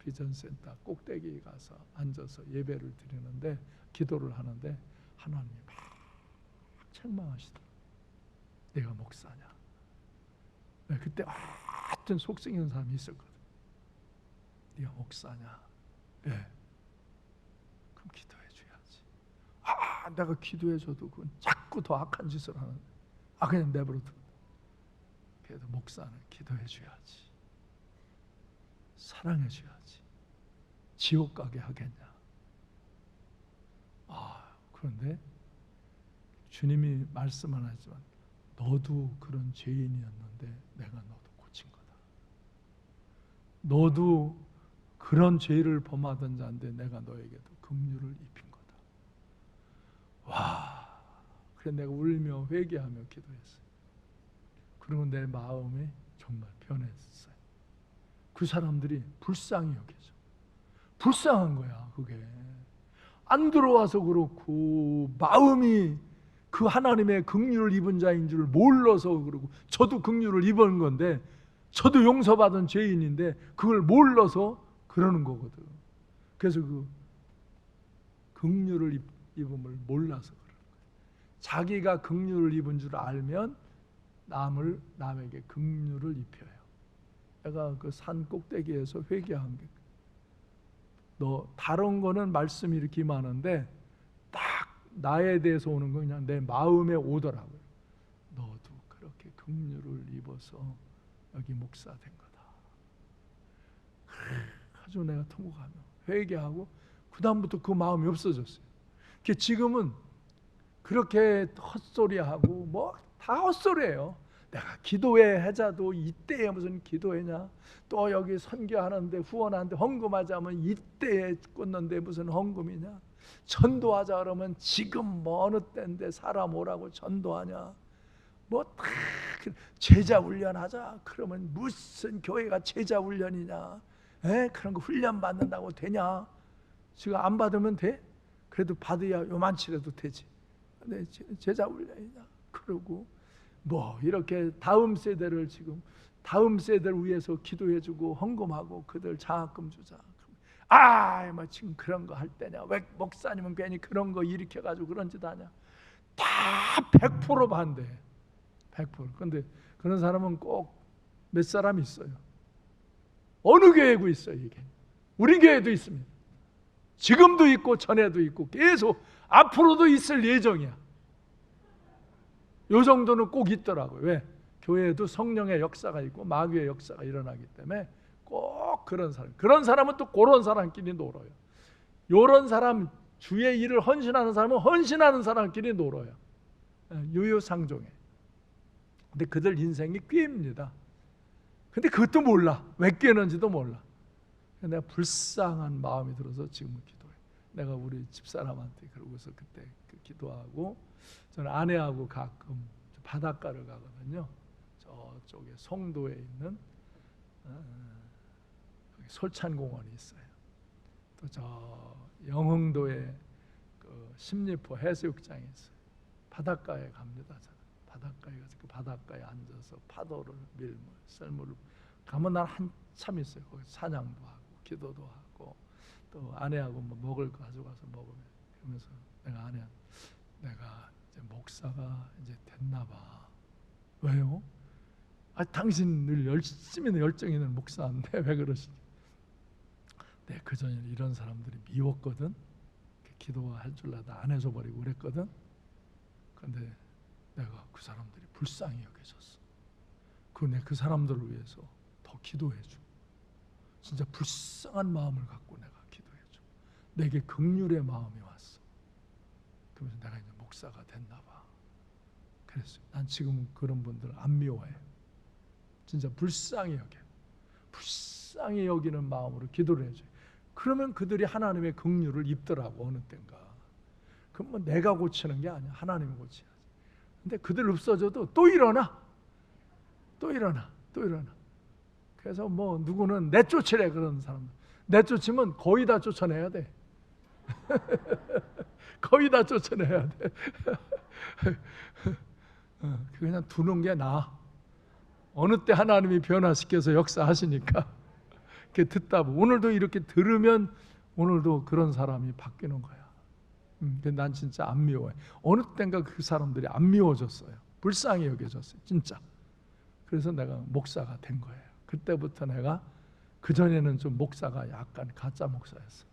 비전센터 꼭대기에 가서 앉아서 예배를 드리는데 기도를 하는데 하나님이 막 책망하시더라고요. 내가 목사냐? 그때 하여튼 속썩이는 사람이 있었거든. 네가 목사냐? 예. 그럼 기도해 줘야지. 내가 기도해 줘도 그건 자꾸 더 악한 짓을 하는데 그냥 내버려둬. 그래도 목사는 기도해 줘야지. 사랑해 줘야지. 지옥 가게 하겠냐? 그런데 주님이 말씀은 하지만 너도 그런 죄인이었는데 내가 너도 고친 거다. 너도 그런 죄를 범하던 자인데 내가 너에게도 긍휼을 입힌 거다. 그래 내가 울며 회개하며 기도했어요. 그리고 내 마음이 정말 변했어요. 그 사람들이 불쌍히 여겨져. 불쌍한 거야 그게. 안 들어와서 그렇고 마음이 그 하나님의 긍휼을 입은 자인 줄 몰라서 그러고 저도 긍휼을 입은 건데 저도 용서받은 죄인인데 그걸 몰라서 그러는 거거든. 그래서 그 긍휼을 입음을 몰라서 그러는 거야. 자기가 긍휼을 입은 줄 알면 남에게 긍휼을 입혀요. 내가 그 산 꼭대기에서 회개한 게 너 다른 거는 말씀이 이렇게 많은데 딱 나에 대해서 오는 건 그냥 내 마음에 오더라고요. 너도 그렇게 긍휼을 입어서 여기 목사 된 거다. 아주 내가 통곡하며 회개하고 그 다음부터 그 마음이 없어졌어요. 지금은 그렇게 헛소리하고 뭐 다 헛소리예요. 내가 기도회 해자도 이때에 무슨 기도회냐? 또 여기 선교하는데 후원하는데 헌금하자면 이때에 꽂는데 무슨 헌금이냐? 전도하자 그러면 지금 뭐 어느 때인데 사람 오라고 전도하냐? 뭐 다 제자 훈련하자 그러면 무슨 교회가 제자 훈련이냐? 그런 거 훈련 받는다고 되냐? 지금 안 받으면 돼? 그래도 받아야 요만치라도 되지. 근데 제자 훈련이냐? 그러고 뭐 이렇게 다음 세대를 위해서 기도해주고 헌금하고 그들 장학금 주자. 뭐 지금 그런 거 할 때냐? 왜 목사님은 괜히 그런 거 일으켜가지고 그런 짓 하냐? 다 100% 반대. 100%. 근데 그런 사람은 꼭 몇 사람 있어요. 어느 교회고 있어요 이게. 우리 교회도 있습니다. 지금도 있고 전에도 있고 계속 앞으로도 있을 예정이야. 요 정도는 꼭 있더라고요. 왜? 교회에도 성령의 역사가 있고 마귀의 역사가 일어나기 때문에 꼭 그런 사람은 또 그런 사람끼리 놀아요. 요런 사람, 주의 일을 헌신하는 사람은 헌신하는 사람끼리 놀아요. 유유상종해. 근데 그들 인생이 꾀입니다. 근데 그것도 몰라. 왜 꾀는지도 몰라. 내가 불쌍한 마음이 들어서 지금은 기도해. 내가 우리 집사람한테 그러고서 그때 기도하고, 저는 아내하고 가끔 바닷가를 가거든요. 저쪽에 송도에 있는 솔찬공원이 있어요. 또 저 영흥도에 그 십리포 해수욕장이 있어요. 바닷가에 갑니다. 저는 바닷가에 가서 그 바닷가에 앉아서 파도를 밀물, 썰물을 가면 난 한참 있어요. 거기 사냥도 하고 기도도 하고 또 아내하고 뭐 먹을 거 가져가서 먹으면, 그러면서 내가 아내한테 내가 이제 목사가 이제 됐나 봐. 왜요? 당신 늘 열심히 열정 있는 목사인데 왜 그러시니? 내 그전에 이런 사람들이 미웠거든. 기도할 줄 알아도 안 해줘 버리고 그랬거든. 근데 내가 그 사람들이 불쌍히 여겨졌어. 그 사람들을 위해서 더 기도해줘. 진짜 불쌍한 마음을 갖고 내가 기도해줘. 내게 긍휼의 마음이 왔어. 그러면서 내가 이제 목사가 됐나 봐. 그랬어요. 난 지금 그런 분들 안 미워해. 진짜 불쌍히 여겨. 불쌍히 여기는 마음으로 기도를 해줘요. 그러면 그들이 하나님의 긍휼을 입더라고. 어느 땐가. 그럼 뭐 내가 고치는 게 아니야. 하나님이 고쳐야지. 근데 그들 없어져도 또 일어나. 그래서 뭐 누구는 내쫓으래 그런 사람들. 내쫓으면 거의 다 쫓아내야 돼. 거의 다 쫓아내야 돼. 그냥 두는 게 나아. 어느 때 하나님이 변화시켜서 역사하시니까 이렇게 듣다 보면, 오늘도 이렇게 들으면 오늘도 그런 사람이 바뀌는 거야. 근데 난 진짜 안 미워해. 어느 땐가 그 사람들이 안 미워졌어요. 불쌍히 여겨졌어요. 진짜. 그래서 내가 목사가 된 거예요. 그때부터 내가, 그전에는 좀 목사가 약간 가짜 목사였어.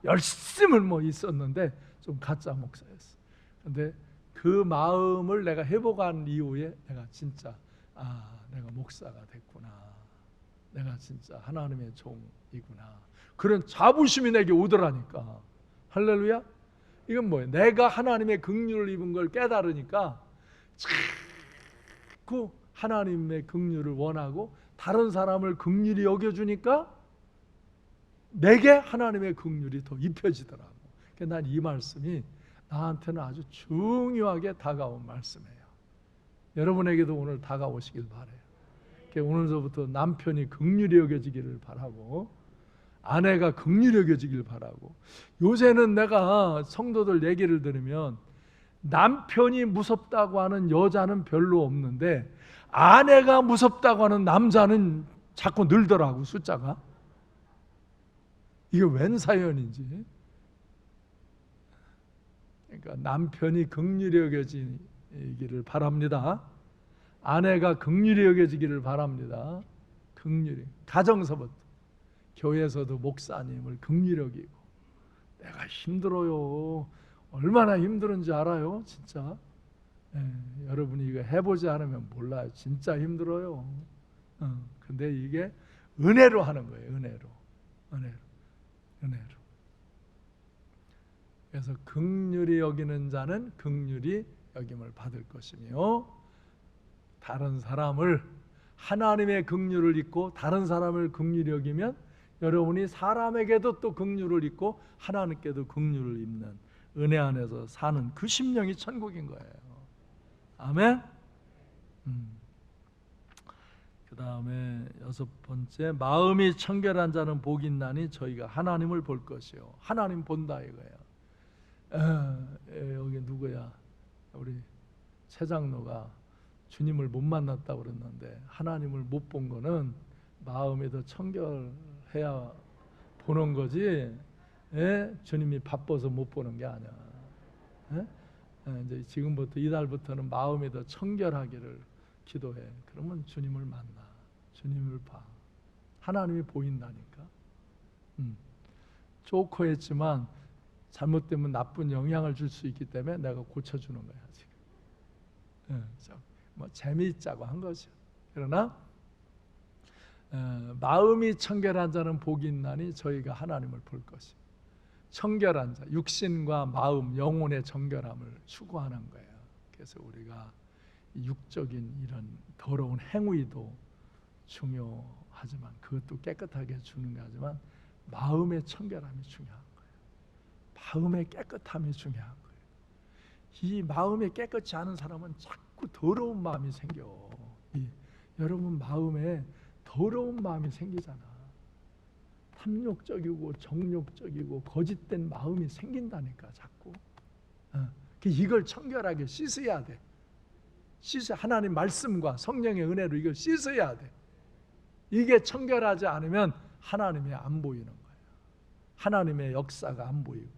열심은 뭐 있었는데 좀 가짜 목사였어. 근데 그 마음을 내가 회복한 이후에 내가 진짜 내가 목사가 됐구나. 내가 진짜 하나님의 종이구나. 그런 자부심이 내게 오더라니까. 할렐루야. 이건 뭐예요? 내가 하나님의 긍휼을 입은 걸 깨달으니까 자꾸 하나님의 긍휼을 원하고 다른 사람을 긍휼히 여겨주니까 내게 하나님의 긍휼이 더 입혀지더라고. 그러니까 난 이 말씀이 나한테는 아주 중요하게 다가온 말씀이에요. 여러분에게도 오늘 다가오시길 바라요. 그러니까 오늘서부터 남편이 긍휼히 여겨지기를 바라고, 아내가 긍휼히 여겨지길 바라고. 요새는 내가 성도들 얘기를 들으면 남편이 무섭다고 하는 여자는 별로 없는데 아내가 무섭다고 하는 남자는 자꾸 늘더라고, 숫자가. 이게 웬 사연인지. 그러니까 남편이 긍휼히 여겨지기를 바랍니다. 아내가 긍휼히 여겨지기를 바랍니다. 긍휼히. 가정서부터. 교회에서도 목사님을 긍휼히 여기고. 내가 힘들어요. 얼마나 힘들은지 알아요? 진짜. 여러분이 이거 해보지 않으면 몰라요. 진짜 힘들어요. 근데 이게 은혜로 하는 거예요. 은혜로. 그래서 긍휼히 여기는 자는 긍휼히 여김을 받을 것이며, 다른 사람을 하나님의 긍휼을 잊고 다른 사람을 긍휼히 여기면 여러분이 사람에게도 또 긍휼을 잊고 하나님께도 긍휼을 입는 은혜 안에서 사는 그 심령이 천국인 거예요. 아멘. 그 다음에 6번째, 마음이 청결한 자는 복이 있나니 저희가 하나님을 볼 것이요. 하나님 본다 이거예요. 여기 누구야? 우리 최 장로가 주님을 못 만났다고 그랬는데 하나님을 못 본 거는 마음이 더 청결해야 보는 거지. 주님이 바빠서 못 보는 게 아니야. 이제 지금부터 이달부터는 마음이 더 청결하기를 기도해. 그러면 주님을 만나. 주님을 봐. 하나님이 보인다니까. 조커했지만 잘못되면 나쁜 영향을 줄 수 있기 때문에 내가 고쳐주는 거야 지금. 뭐 재미있자고 한 거죠. 그러나 마음이 청결한 자는 복이 있나니 저희가 하나님을 볼 것이. 청결한 자, 육신과 마음, 영혼의 정결함을 추구하는 거예요. 그래서 우리가 육적인 이런 더러운 행위도 중요하지만 그것도 깨끗하게 주는 게 하지만 마음의 청결함이 중요한 거예요. 마음의 깨끗함이 중요한 거예요. 이 마음이 깨끗지 않은 사람은 자꾸 더러운 마음이 생겨. 여러분 마음에 더러운 마음이 생기잖아. 탐욕적이고 정욕적이고 거짓된 마음이 생긴다니까 자꾸. 이걸 청결하게 씻어야 돼. 하나님 말씀과 성령의 은혜로 이걸 씻어야 돼. 이게 청결하지 않으면 하나님이 안 보이는 거예요. 하나님의 역사가 안 보이고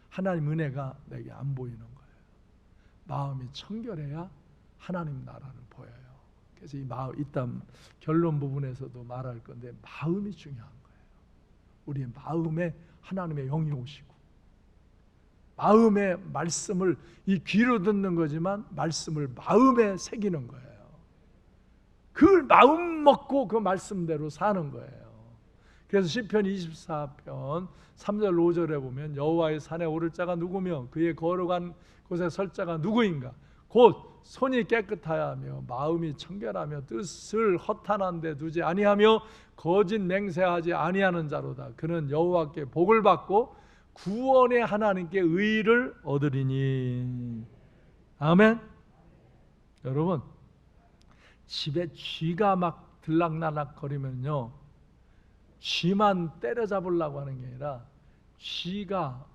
하나님 은혜가 내게 안 보이는 거예요. 마음이 청결해야 하나님 나라를 보여요. 그래서 이 마음, 이따 결론 부분에서도 말할 건데 마음이 중요한 거예요. 우리의 마음에 하나님의 영이 오시고 마음의 말씀을 이 귀로 듣는 거지만 말씀을 마음에 새기는 거예요. 그 마음 먹고 그 말씀대로 사는 거예요. 그래서 시편 24편 3절 5절에 보면 여호와의 산에 오를 자가 누구며 그의 걸어간 곳에 설 자가 누구인가? 곧 손이 깨끗하며 마음이 청결하며 뜻을 허탄한 데 두지 아니하며 거짓 맹세하지 아니하는 자로다. 그는 여호와께 복을 받고 구원의 하나님께 의를 얻으리니. 아멘. 여러분 집에 쥐가 막 들락날락 거리면요, 쥐만 때려잡으려고 하는 게 아니라 쥐가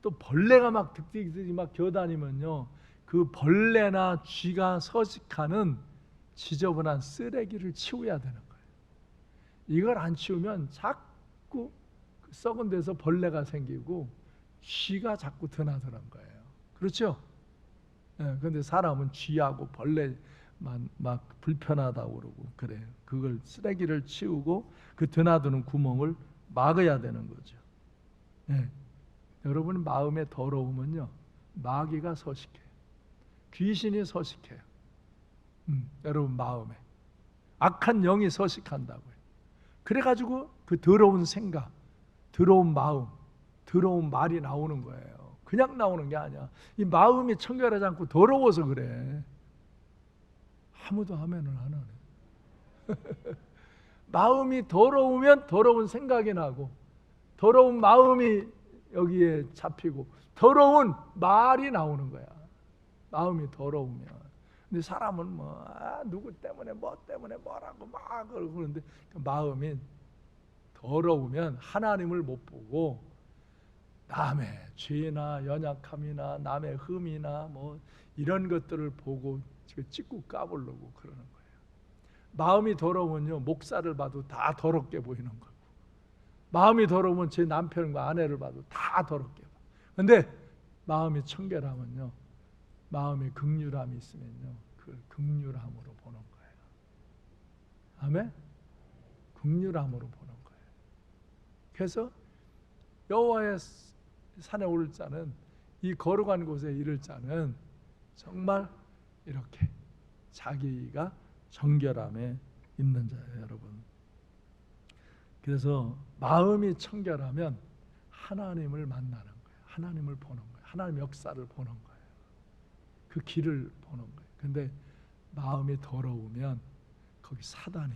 또 벌레가 막 득득득 막 겨다니면요, 그 벌레나 쥐가 서식하는 지저분한 쓰레기를 치워야 되는 거예요. 이걸 안 치우면 자꾸 썩은 데서 벌레가 생기고 쥐가 자꾸 드나드는 거예요. 그렇죠? 그런데 사람은 쥐하고 벌레만 막 불편하다고 그러고 그래요. 그걸 쓰레기를 치우고 그 드나드는 구멍을 막아야 되는 거죠. 여러분 마음에 더러우면요, 마귀가 서식해요. 귀신이 서식해요. 여러분 마음에 악한 영이 서식한다고요. 그래가지고 그 더러운 생각, 더러운 마음, 더러운 말이 나오는 거예요. 그냥 나오는 게 아니야. 이 마음이 청결하지 않고 더러워서 그래. 아무도 아멘을 안 하네. 마음이 더러우면 더러운 생각이 나고 더러운 마음이 여기에 잡히고 더러운 말이 나오는 거야. 마음이 더러우면. 근데 사람은 뭐 누구 때문에 뭐 때문에 뭐라고 막 그러는데 그 마음이 더러우면 하나님을 못 보고 남의 죄나 연약함이나 남의 흠이나 뭐 이런 것들을 보고 찍고 까불려고 그러는 거예요. 마음이 더러우면요, 목사를 봐도 다 더럽게 보이는 거고, 마음이 더러우면 제 남편과 아내를 봐도 다 더럽게 봐. 근데 마음이 청결하면요, 마음에 긍휼함이 있으면요, 그 긍휼함으로 보는 거예요. 아멘? 긍휼함으로 보는 거예요. 그래서 여호와의 산에 오를 자는, 이 거룩한 곳에 이를 자는 정말 이렇게 자기가 정결함에 있는 자예요, 여러분. 그래서 마음이 청결하면 하나님을 만나는 거예요. 하나님을 보는 거예요. 하나님 역사를 보는 거예요. 그 길을 보는 거예요. 근데 마음이 더러우면 거기 사단이,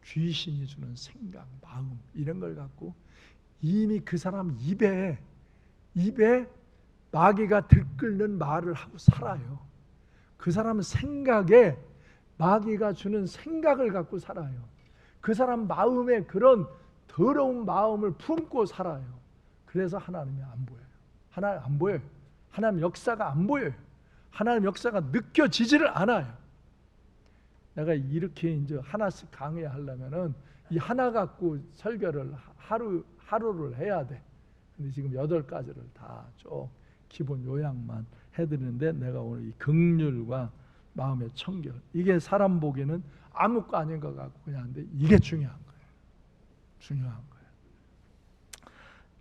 귀신이 주는 생각, 마음 이런 걸 갖고 이미 그 사람 입에 마귀가 들끓는 말을 하고 살아요. 그 사람 생각에 마귀가 주는 생각을 갖고 살아요. 그 사람 마음에 그런 더러운 마음을 품고 살아요. 그래서 하나님이 안 보여요. 하나님 안 보여요. 하나님 역사가 안 보여요. 하나님 역사가 느껴지지를 않아요. 내가 이렇게 이제 하나씩 강의하려면은 이 하나 갖고 설교를 하루를 해야 돼. 근데 지금 8가지를 다 쭉 기본 요약만 해드리는데, 내가 오늘 이 긍휼과 마음의 청결, 이게 사람 보기에는 아무것도 아닌 것 같고 그냥 하는데 이게 중요한 거예요. 중요한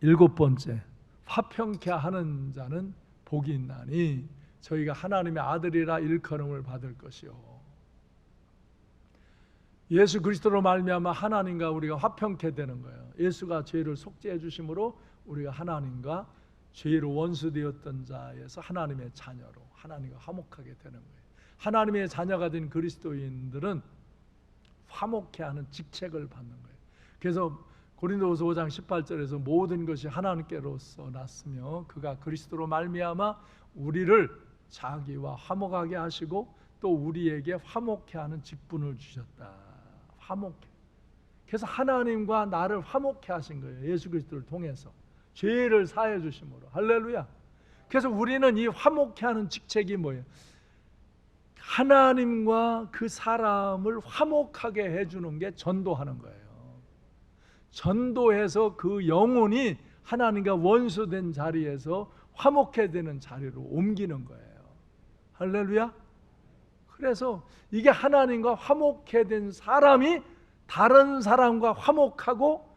거예요. 7번째, 화평케 하는 자는 복이 있나니 저희가 하나님의 아들이라 일컬음을 받을 것이요. 예수 그리스도로 말미암아 하나님과 우리가 화평케 되는 거예요. 예수가 죄를 속죄해 주심으로 우리가 하나님과 죄로 원수되었던 자에서 하나님의 자녀로 하나님과 화목하게 되는 거예요. 하나님의 자녀가 된 그리스도인들은 화목케 하는 직책을 받는 거예요. 그래서 고린도후서 5장 18절에서 모든 것이 하나님께로서 났으며 그가 그리스도로 말미암아 우리를 자기와 화목하게 하시고 또 우리에게 화목케 하는 직분을 주셨다. 화목해. 그래서 하나님과 나를 화목케 하신 거예요. 예수 그리스도를 통해서 죄를 사해 주심으로. 할렐루야. 그래서 우리는 이 화목케 하는 직책이 뭐예요? 하나님과 그 사람을 화목하게 해주는 게 전도하는 거예요. 전도해서 그 영혼이 하나님과 원수된 자리에서 화목해 되는 자리로 옮기는 거예요. 할렐루야. 그래서 이게 하나님과 화목해 된 사람이 다른 사람과 화목하고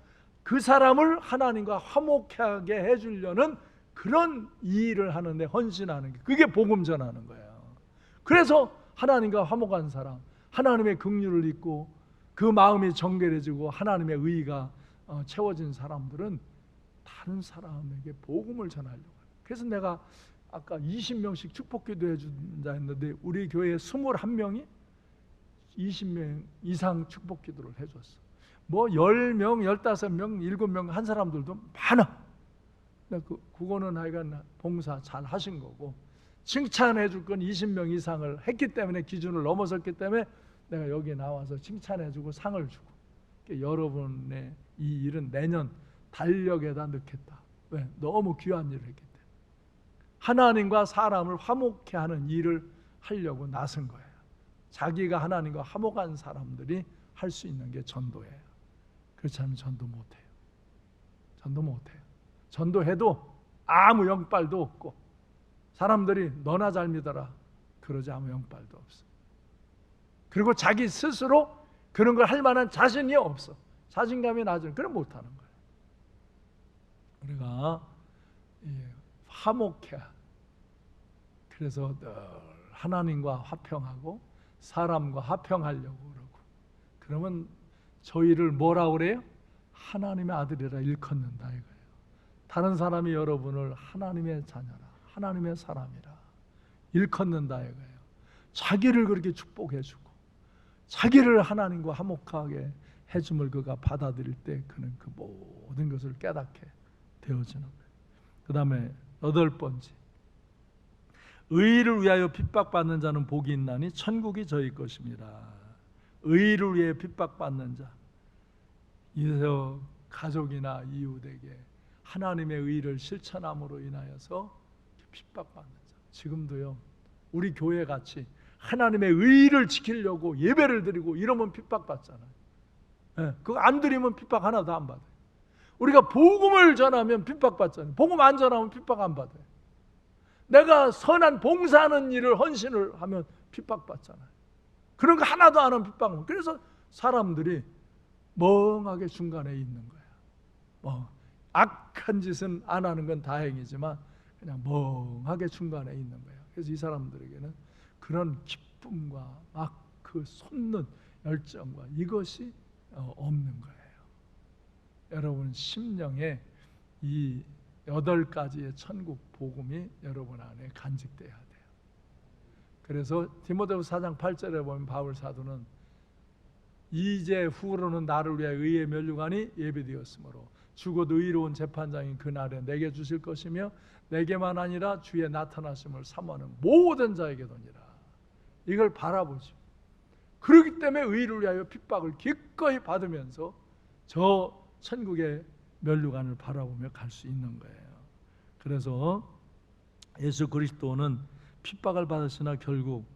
그 사람을 하나님과 화목하게 해주려는 그런 일을 하는데 헌신하는 게, 그게 복음 전하는 거예요. 그래서 하나님과 화목한 사람, 하나님의 긍휼을 입고 그 마음이 정결해지고 하나님의 의의가 채워진 사람들은 다른 사람에게 복음을 전하려고 해요. 그래서 내가 아까 20명씩 축복기도 해준다 했는데 우리 교회에 21명이 20명 이상 축복기도를 해줬어. 뭐 10명, 15명, 7명 한 사람들도 많아. 그거는 하여간 봉사 잘 하신 거고, 칭찬해 줄 건 20명 이상을 했기 때문에, 기준을 넘어섰기 때문에 내가 여기 나와서 칭찬해 주고 상을 주고, 여러분의 이 일은 내년 달력에다 넣겠다. 왜? 너무 귀한 일을 했기 때문에. 하나님과 사람을 화목케 하는 일을 하려고 나선 거예요. 자기가 하나님과 화목한 사람들이 할 수 있는 게 전도예요. 그렇지 않으면 전도 못해요. 전도 못해요. 전도해도 아무 영빨도 없고, 사람들이 너나 잘 믿어라 그러지 아무 영빨도 없어. 그리고 자기 스스로 그런 걸 할 만한 자신이 없어. 자신감이 낮은, 그럼 못하는 거예요. 우리가 화목해. 그래서 늘 하나님과 화평하고 사람과 화평하려고 그러고, 그러면 저희를 뭐라고 그래요? 하나님의 아들이라 일컫는다 이거예요. 다른 사람이 여러분을 하나님의 자녀라, 하나님의 사람이라 일컫는다 이거예요. 자기를 그렇게 축복해주고 자기를 하나님과 화목하게 해줌을 그가 받아들일 때 그는 그 모든 것을 깨닫게 되어지는 거예요. 그 다음에 8번째, 의를 위하여 핍박받는 자는 복이 있나니 천국이 저희 것입니다. 의를 위해 핍박받는 자, 이래서 가족이나 이웃에게 하나님의 의를 실천함으로 인하여서 핍박받는 자. 지금도요, 우리 교회 같이 하나님의 의를 지키려고 예배를 드리고 이러면 핍박받잖아요. 그거 안 드리면 핍박 하나도 안 받아요. 우리가 복음을 전하면 핍박받잖아요. 복음 안 전하면 핍박 안 받아요. 내가 선한 봉사하는 일을 헌신을 하면 핍박받잖아요. 그런 거 하나도 안 하면 핍박을. 그래서 사람들이 멍하게 중간에 있는 거예요. 악한 짓은 안 하는 건 다행이지만 그냥 멍하게 중간에 있는 거예요. 그래서 이 사람들에게는 그런 기쁨과 막 그 솟는 열정과 이것이 없는 거예요. 여러분 심령에 이 8가지의 천국 복음이 여러분 안에 간직돼야 돼요. 그래서 디모데후서 4장 8절에 보면 바울 사도는 이제 후로는 나를 위하여 의의 면류관이 예비되었으므로 주곧 의로운 재판장인 그날에 내게 주실 것이며 내게만 아니라 주의 나타나심을 사모하는 모든 자에게 도니라. 이걸 바라보죠. 그렇기 때문에 의를 위하여 핍박을 기꺼이 받으면서 저 천국의 면류관을 바라보며 갈 수 있는 거예요. 그래서 예수 그리스도는 핍박을 받으시나 결국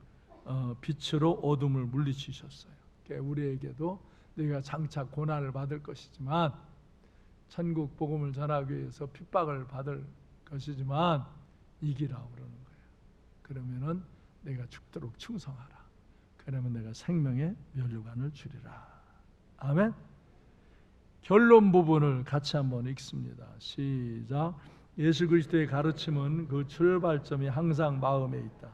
빛으로 어둠을 물리치셨어요. 우리에게도 너희가 장차 고난을 받을 것이지만, 천국 복음을 전하기 위해서 핍박을 받을 것이지만 이기라고 그러는 거예요. 그러면은 내가 죽도록 충성하라. 그러면 내가 생명의 면류관을 주리라. 아멘. 결론 부분을 같이 한번 읽습니다. 시작. 예수 그리스도의 가르침은 그 출발점이 항상 마음에 있다.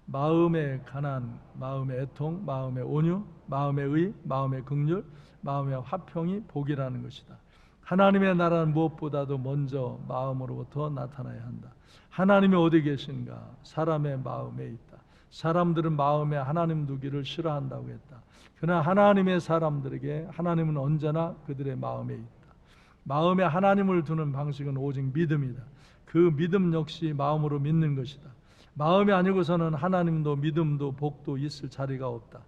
마음의 가난, 마음의 애통, 마음의 온유, 마음의 의, 마음의 긍휼, 마음의 화평이 복이라는 것이다. 하나님의 나라는 무엇보다도 먼저 마음으로부터 나타나야 한다. 하나님이 어디 계신가? 사람의 마음에 있다. 사람들은 마음에 하나님 두기를 싫어한다고 했다. 그러나 하나님의 사람들에게 하나님은 언제나 그들의 마음에 있다. 마음에 하나님을 두는 방식은 오직 믿음이다. 그 믿음 역시 마음으로 믿는 것이다. 마음이 아니고서는 하나님도 믿음도 복도 있을 자리가 없다.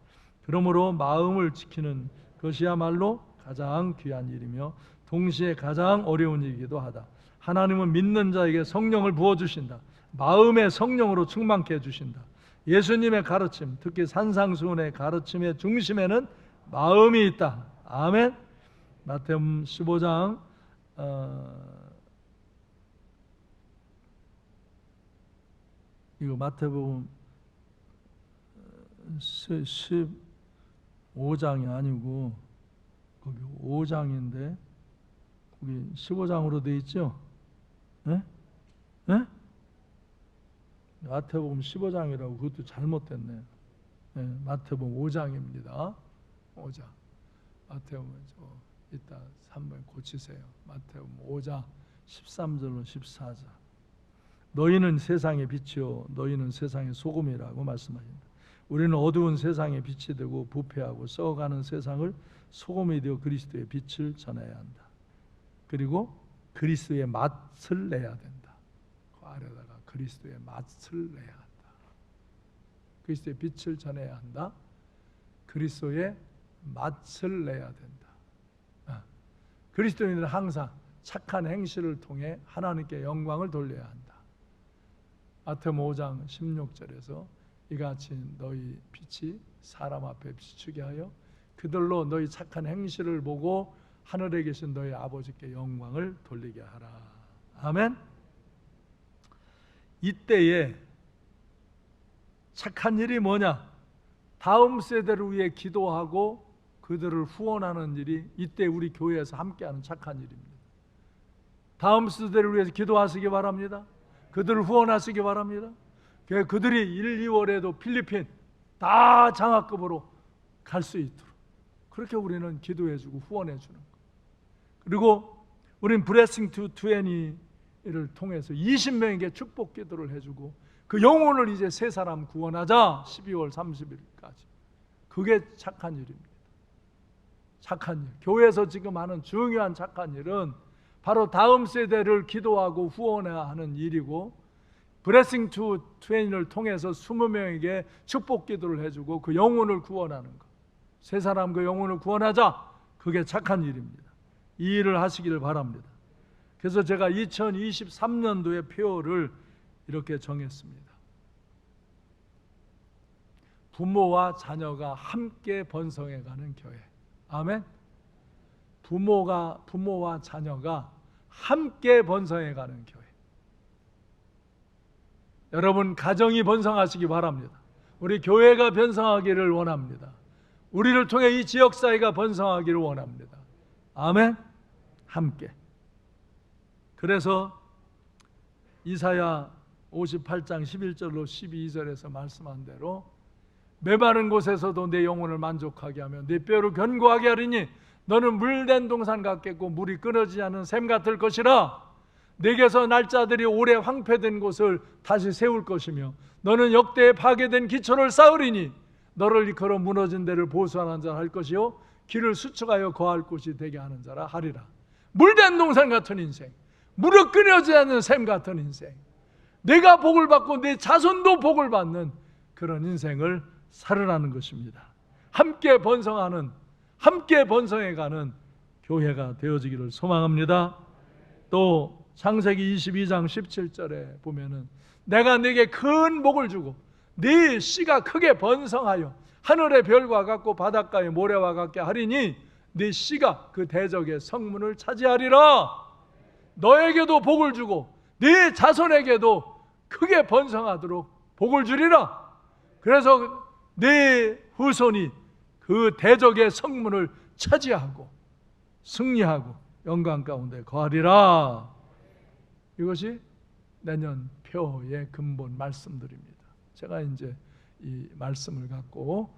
그러므로 마음을 지키는 것이야말로 가장 귀한 일이며 동시에 가장 어려운 일이기도 하다. 하나님은 믿는 자에게 성령을 부어주신다. 마음의 성령으로 충만케 해주신다. 예수님의 가르침, 특히 산상수훈의 가르침의 중심에는 마음이 있다. 아멘. 마태복음 15장 이거 마태복음 15장이 아니고 거기 5장인데 거기 15장으로 돼 있죠? 네? 네? 마태복음 15장이라고 그것도 잘못됐네. 네, 마태복음 5장입니다. 5장. 마태복음 이따 3번 고치세요. 마태복음 5장 13절로 14절. 너희는 세상의 빛이요 너희는 세상의 소금이라고 말씀하신다. 우리는 어두운 세상의 빛이 되고 부패하고 썩어가는 세상을 소금이 되어 그리스도의 빛을 전해야 한다. 그리고 그리스도의 맛을 내야 된다. 그 아래다가 그리스도의 맛을 내야 한다. 그리스도의 빛을 전해야 한다. 그리스도의 맛을 내야 된다. 그리스도인은 항상 착한 행실을 통해 하나님께 영광을 돌려야 한다. 마태복음 5장 16절에서 이같이 너희 빛이 사람 앞에 비추게 하여 그들로 너희 착한 행실을 보고 하늘에 계신 너희 아버지께 영광을 돌리게 하라. 아멘. 이때에 착한 일이 뭐냐? 다음 세대를 위해 기도하고 그들을 후원하는 일이 이때 우리 교회에서 함께하는 착한 일입니다. 다음 세대를 위해서 기도하시기 바랍니다. 그들을 후원하시기 바랍니다. 그들이 1, 2월에도 필리핀 다 장학금으로 갈 수 있도록 그렇게 우리는 기도해주고 후원해주는 거예요. 그리고 우리는 블레싱 투 20를 통해서 20명에게 축복 기도를 해주고 그 영혼을 이제 세 사람 구원하자. 12월 30일까지. 그게 착한 일입니다. 착한 일. 교회에서 지금 하는 중요한 착한 일은 바로 다음 세대를 기도하고 후원해야 하는 일이고, 블레싱 투 20를 통해서 20명에게 축복 기도를 해주고 그 영혼을 구원하는 것. 세 사람 그 영혼을 구원하자. 그게 착한 일입니다. 이 일을 하시기를 바랍니다. 그래서 제가 2023년도의 표를 이렇게 정했습니다. 부모와 자녀가 함께 번성해가는 교회. 아멘. 부모와 자녀가 함께 번성해가는 교회. 여러분 가정이 번성하시기 바랍니다. 우리 교회가 번성하기를 원합니다. 우리를 통해 이 지역사회가 번성하기를 원합니다. 아멘. 함께. 그래서 이사야 58장 11절로 12절에서 말씀한 대로 메마른 곳에서도 내 영혼을 만족하게 하며 내 뼈를 견고하게 하리니 너는 물된 동산 같겠고 물이 끊어지지 않은 샘 같을 것이라. 내게서 날짜들이 오래 황폐된 곳을 다시 세울 것이며 너는 역대에 파괴된 기초를 쌓으리니 너를 이끌어 무너진 데를 보수하는 자라 할 것이요 길을 수축하여 거할 곳이 되게 하는 자라 하리라. 물된 동산 같은 인생, 무릎 끊어지지 않는 샘 같은 인생, 내가 복을 받고 내 자손도 복을 받는 그런 인생을 살으라는 것입니다. 함께 번성하는, 함께 번성해가는 교회가 되어지기를 소망합니다. 또 창세기 22장 17절에 보면은 내가 네게 큰 복을 주고 네 씨가 크게 번성하여 하늘의 별과 같고 바닷가의 모래와 같게 하리니 네 씨가 그 대적의 성문을 차지하리라. 너에게도 복을 주고 네 자손에게도 크게 번성하도록 복을 주리라. 그래서 네 후손이 그 대적의 성문을 차지하고 승리하고 영광 가운데 거하리라. 이것이 내년 표의 근본 말씀들입니다. 제가 이제 이 말씀을 갖고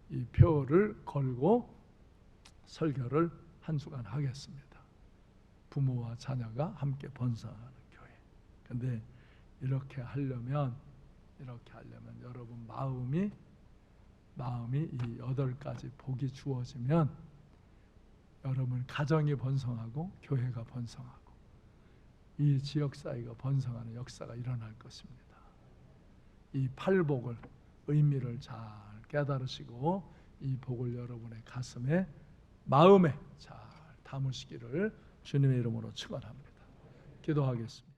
이 표를 걸고 설교를 한 주간 하겠습니다. 부모와 자녀가 함께 번성하는 교회. 근데 이렇게 하려면 여러분 마음이 이 8가지 복이 주어지면 여러분 가정이 번성하고 교회가 번성하고 이 지역사회가 번성하는 역사가 일어날 것입니다. 이 8복을 의미를 잘 깨달으시고 이 복을 여러분의 가슴에 마음에 잘 담으시기를 주님의 이름으로 축원합니다. 기도하겠습니다.